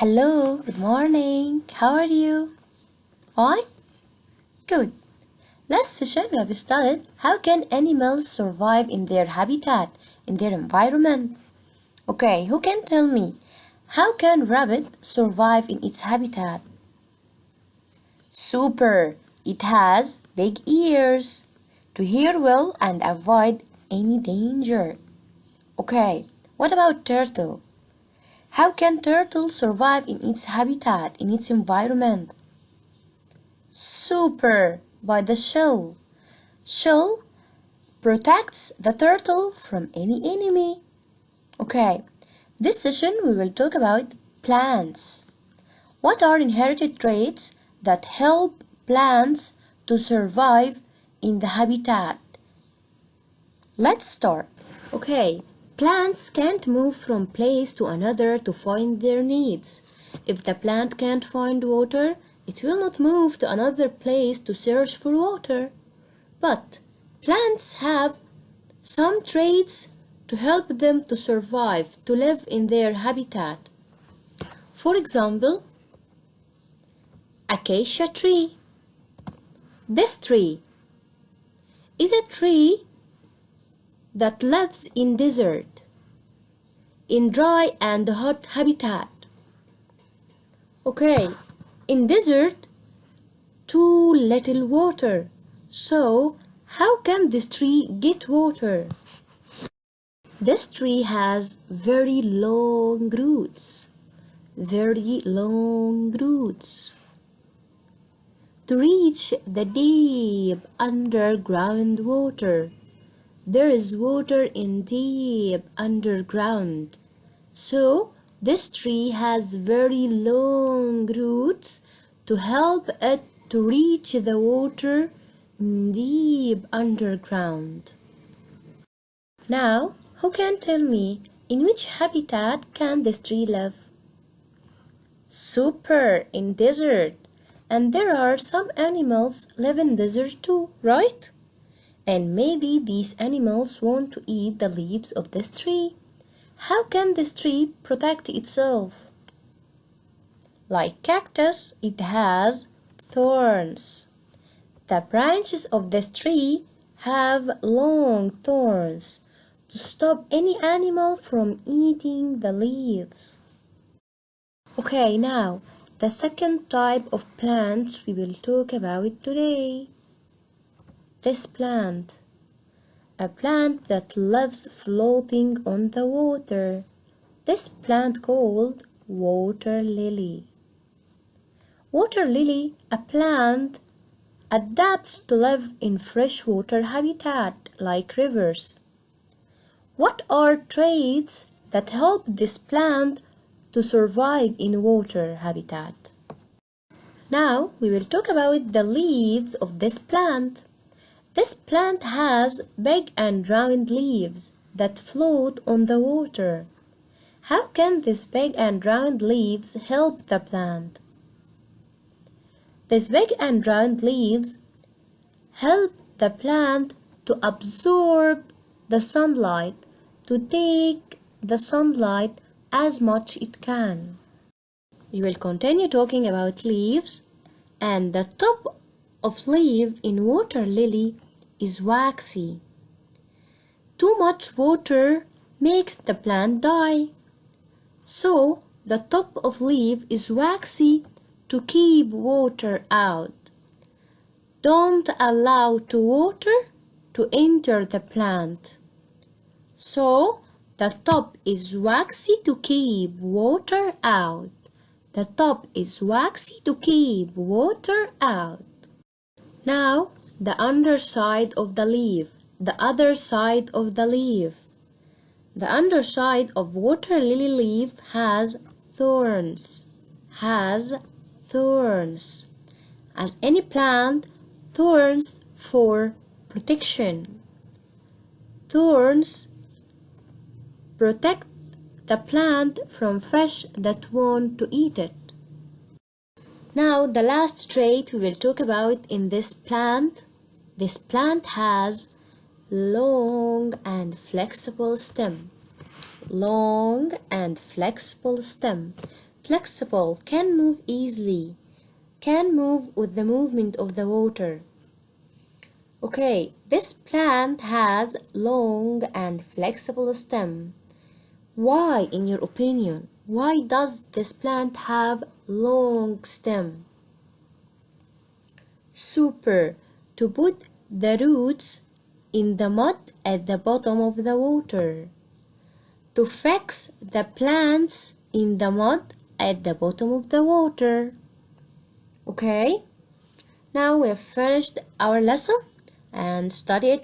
Hello, good morning. How are you? Fine? Good. Last session we have studied how can animals survive in their habitat, in their environment. Okay, who can tell me how can rabbit survive in its habitat? Super! It has big ears to hear well and avoid any danger. Okay, what about turtle? How can turtle survive in its habitat, in its environment? Super! By the shell. Shell protects the turtle from any enemy. Okay, this session we will talk about plants. What are inherited traits that help plants to survive in the habitat? Let's start. Okay, plants can't move from place to another to find their needs. If the plant can't find water, it will not move to another place to search for water. But plants have some traits to help them to survive, to live in their habitat. For example, acacia tree. This tree is a tree that lives in desert, in dry and hot habitat. Okay, in desert, too little water. So, how can this tree get water? This tree has very long roots. Very long roots. To reach the deep underground water. There is water in deep underground. So, this tree has very long roots to help it to reach the water in deep underground. Now, who can tell me in which habitat can this tree live? Super! In desert. And there are some animals live in desert too, right? And maybe these animals want to eat the leaves of this tree. How can this tree protect itself? Like cactus, it has thorns. The branches of this tree have long thorns to stop any animal from eating the leaves. Okay, now the second type of plants we will talk about today. This plant, a plant that lives floating on the water. This plant called water lily. Water lily, a plant, adapts to live in freshwater habitat like rivers. What are traits that help this plant to survive in water habitat? Now we will talk about the leaves of this plant. This plant has big and round leaves that float on the water. How can these big and round leaves help the plant? These big and round leaves help the plant to absorb the sunlight, to take the sunlight as much it can. We will continue talking about leaves, and the top of leaf in water lily is waxy. Too much water makes the plant die. So the top of leaf is waxy to keep water out. Don't allow water to enter the plant. So the top is waxy to keep water out. The top is waxy to keep water out. Now the underside of the leaf, the other side of the leaf. The underside of water lily leaf has thorns. As any plant, thorns for protection. Thorns protect the plant from fish that want to eat it. Now the last trait we will talk about in this plant. This plant has long and flexible stem. Long and flexible stem. flexible, can move easily, can move with the movement of the water. Okay, this plant has long and flexible stem. Why, in your opinion, why does this plant have long stem? Super, to put the roots in the mud at the bottom of the water. To fix the plants in the mud at the bottom of the water. Okay, now we have finished our lesson and study it